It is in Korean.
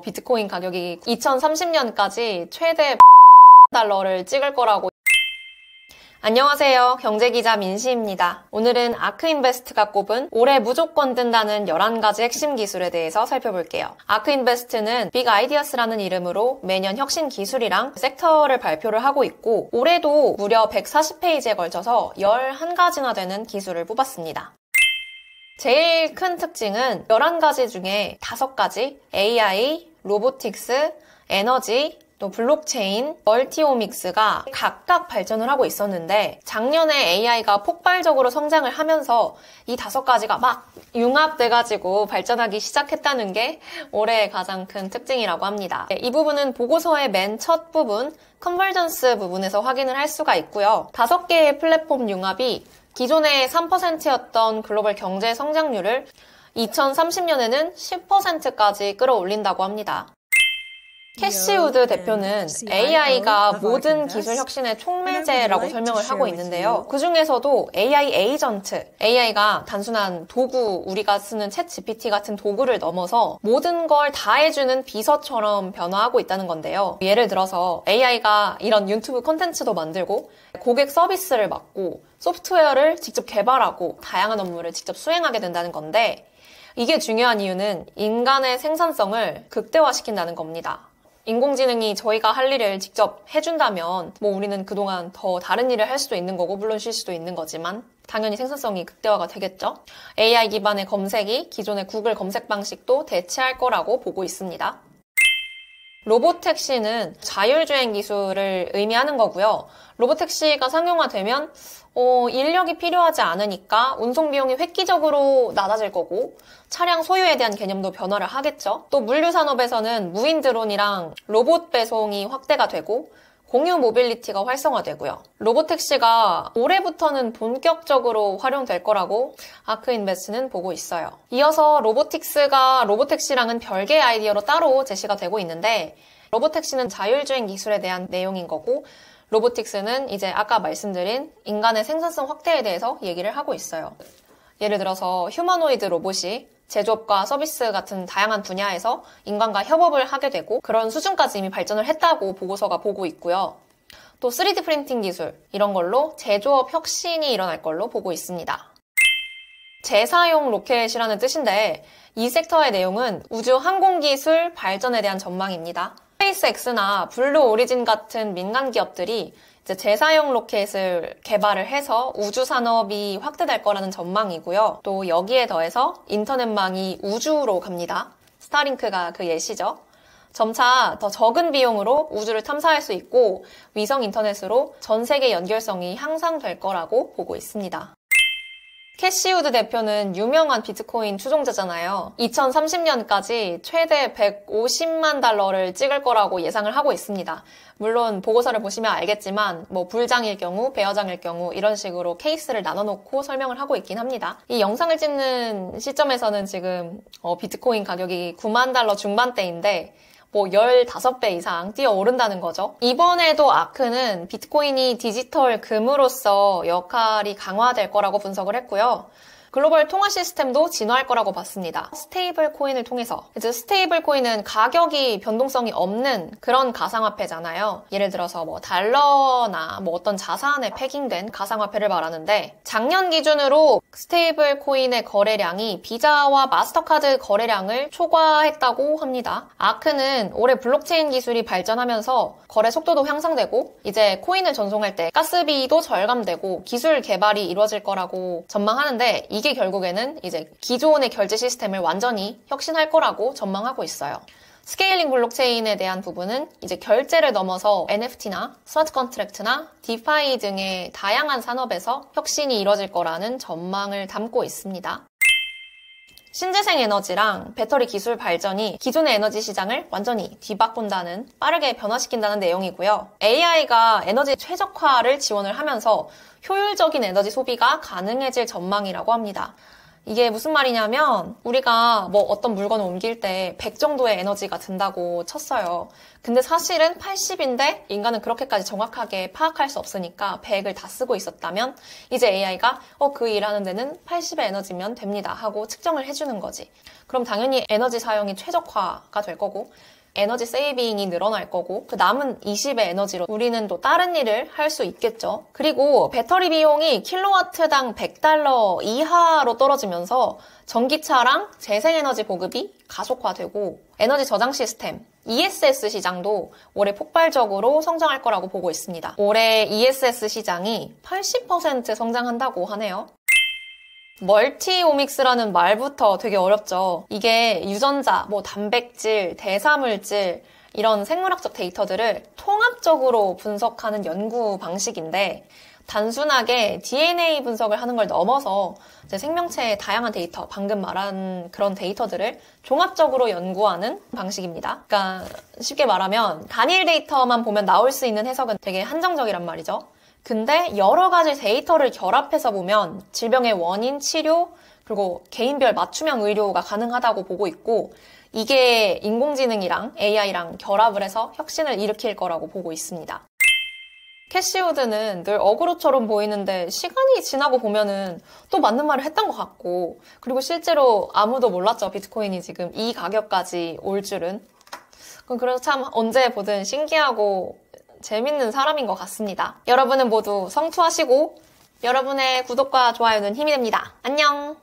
비트코인 가격이 2030년까지 최대 달러를 찍을 거라고. 안녕하세요. 경제기자 민시입니다. 오늘은 아크인베스트가 꼽은 올해 무조건 뜬다는 11가지 핵심 기술에 대해서 살펴볼게요. 아크인베스트는 빅아이디어스라는 이름으로 매년 혁신 기술이랑 섹터를 발표를 하고 있고 올해도 무려 140페이지에 걸쳐서 11가지나 되는 기술을 뽑았습니다. 제일 큰 특징은 11가지 중에 5가지 AI, 로보틱스, 에너지, 또 블록체인, 멀티오믹스가 각각 발전을 하고 있었는데 작년에 AI가 폭발적으로 성장을 하면서 이 5가지가 막 융합돼가지고 발전하기 시작했다는 게 올해의 가장 큰 특징이라고 합니다. 이 부분은 보고서의 맨 첫 부분, 컨버전스 부분에서 확인을 할 수가 있고요. 5개의 플랫폼 융합이 기존의 3%였던 글로벌 경제 성장률을 2030년에는 10%까지 끌어올린다고 합니다. 캐시우드 대표는 AI가 모든 기술 혁신의 촉매제라고 설명을 하고 있는데요. 그 중에서도 AI 에이전트, AI가 단순한 도구, 우리가 쓰는 챗 GPT 같은 도구를 넘어서 모든 걸 다 해주는 비서처럼 변화하고 있다는 건데요. 예를 들어서 AI가 이런 유튜브 콘텐츠도 만들고 고객 서비스를 맡고 소프트웨어를 직접 개발하고 다양한 업무를 직접 수행하게 된다는 건데 이게 중요한 이유는 인간의 생산성을 극대화시킨다는 겁니다. 인공지능이 저희가 할 일을 직접 해준다면 우리는 그동안 더 다른 일을 할 수도 있는 거고 물론 쉴 수도 있는 거지만 당연히 생산성이 극대화가 되겠죠. AI 기반의 검색이 기존의 구글 검색 방식도 대체할 거라고 보고 있습니다. 로보택시는 자율주행 기술을 의미하는 거고요. 로보택시가 상용화되면 인력이 필요하지 않으니까 운송 비용이 획기적으로 낮아질 거고 차량 소유에 대한 개념도 변화를 하겠죠. 또 물류산업에서는 무인 드론이랑 로봇 배송이 확대가 되고 공유 모빌리티가 활성화되고요. 로보택시가 올해부터는 본격적으로 활용될 거라고 아크인베스트는 보고 있어요. 이어서 로보택시랑은 별개의 아이디어로 따로 제시가 되고 있는데 로보택시는 자율주행 기술에 대한 내용인 거고 로보틱스는 이제 아까 말씀드린 인간의 생산성 확대에 대해서 얘기를 하고 있어요. 예를 들어서 휴머노이드 로봇이 제조업과 서비스 같은 다양한 분야에서 인간과 협업을 하게 되고 그런 수준까지 이미 발전을 했다고 보고서가 보고 있고요. 또 3D 프린팅 기술 이런 걸로 제조업 혁신이 일어날 걸로 보고 있습니다. 재사용 로켓이라는 뜻인데 이 섹터의 내용은 우주 항공기술 발전에 대한 전망입니다. 스페이스X나 블루 오리진 같은 민간 기업들이 이제 재사용 로켓을 개발을 해서 우주 산업이 확대될 거라는 전망이고요. 또 여기에 더해서 인터넷망이 우주로 갑니다. 스타링크가 그 예시죠. 점차 더 적은 비용으로 우주를 탐사할 수 있고 위성 인터넷으로 전 세계 연결성이 향상될 거라고 보고 있습니다. 캐시우드 대표는 유명한 비트코인 추종자잖아요. 2030년까지 최대 150만 달러를 찍을 거라고 예상을 하고 있습니다. 물론 보고서를 보시면 알겠지만 불장일 경우, 배어장일 경우 이런 식으로 케이스를 나눠놓고 설명을 하고 있긴 합니다. 이 영상을 찍는 시점에서는 지금 비트코인 가격이 9만 달러 중반대인데 15배 이상 뛰어오른다는 거죠. 이번에도 아크는 비트코인이 디지털 금으로서 역할이 강화될 거라고 분석을 했고요. 글로벌 통화 시스템도 진화할 거라고 봤습니다. 스테이블 코인을 통해서. 이제 스테이블 코인은 가격이 변동성이 없는 그런 가상화폐잖아요. 예를 들어서 달러나 어떤 자산에 패깅된 가상화폐를 말하는데 작년 기준으로 스테이블 코인의 거래량이 비자와 마스터카드 거래량을 초과했다고 합니다. 아크는 올해 블록체인 기술이 발전하면서 거래 속도도 향상되고 이제 코인을 전송할 때 가스비도 절감되고 기술 개발이 이루어질 거라고 전망하는데 이게 결국에는 이제 기존의 결제 시스템을 완전히 혁신할 거라고 전망하고 있어요. 스케일링 블록체인에 대한 부분은 이제 결제를 넘어서 NFT나 스마트 컨트랙트나 디파이 등의 다양한 산업에서 혁신이 이루어질 거라는 전망을 담고 있습니다. 신재생 에너지랑 배터리 기술 발전이 기존의 에너지 시장을 완전히 뒤바꾼다는, 빠르게 변화시킨다는 내용이고요. AI가 에너지 최적화를 지원을 하면서 효율적인 에너지 소비가 가능해질 전망이라고 합니다. 이게 무슨 말이냐면 우리가 어떤 물건을 옮길 때 100 정도의 에너지가 든다고 쳤어요. 근데 사실은 80인데 인간은 그렇게까지 정확하게 파악할 수 없으니까 100을 다 쓰고 있었다면 이제 AI가 그 일하는 데는 80의 에너지면 됩니다 하고 측정을 해주는 거지. 그럼 당연히 에너지 사용이 최적화가 될 거고 에너지 세이빙이 늘어날 거고 그 남은 20의 에너지로 우리는 또 다른 일을 할 수 있겠죠. 그리고 배터리 비용이 킬로와트당 $100 이하로 떨어지면서 전기차랑 재생에너지 보급이 가속화되고 에너지 저장 시스템 ESS 시장도 올해 폭발적으로 성장할 거라고 보고 있습니다. 올해 ESS 시장이 80% 성장한다고 하네요. 멀티오믹스라는 말부터 되게 어렵죠. 이게 유전자, 단백질, 대사물질 이런 생물학적 데이터들을 통합적으로 분석하는 연구 방식인데 단순하게 DNA 분석을 하는 걸 넘어서 이제 생명체의 다양한 데이터, 방금 말한 그런 데이터들을 종합적으로 연구하는 방식입니다. 그러니까 쉽게 말하면 단일 데이터만 보면 나올 수 있는 해석은 되게 한정적이란 말이죠. 근데 여러 가지 데이터를 결합해서 보면 질병의 원인, 치료, 그리고 개인별 맞춤형 의료가 가능하다고 보고 있고 이게 인공지능이랑 AI랑 결합을 해서 혁신을 일으킬 거라고 보고 있습니다. 캐시우드는 늘 어그로처럼 보이는데 시간이 지나고 보면은 또 맞는 말을 했던 것 같고 그리고 실제로 아무도 몰랐죠. 비트코인이 지금 이 가격까지 올 줄은. 그래서 참 언제 보든 신기하고 재밌는 사람인 것 같습니다. 여러분은 모두 성투하시고 여러분의 구독과 좋아요는 힘이 됩니다. 안녕!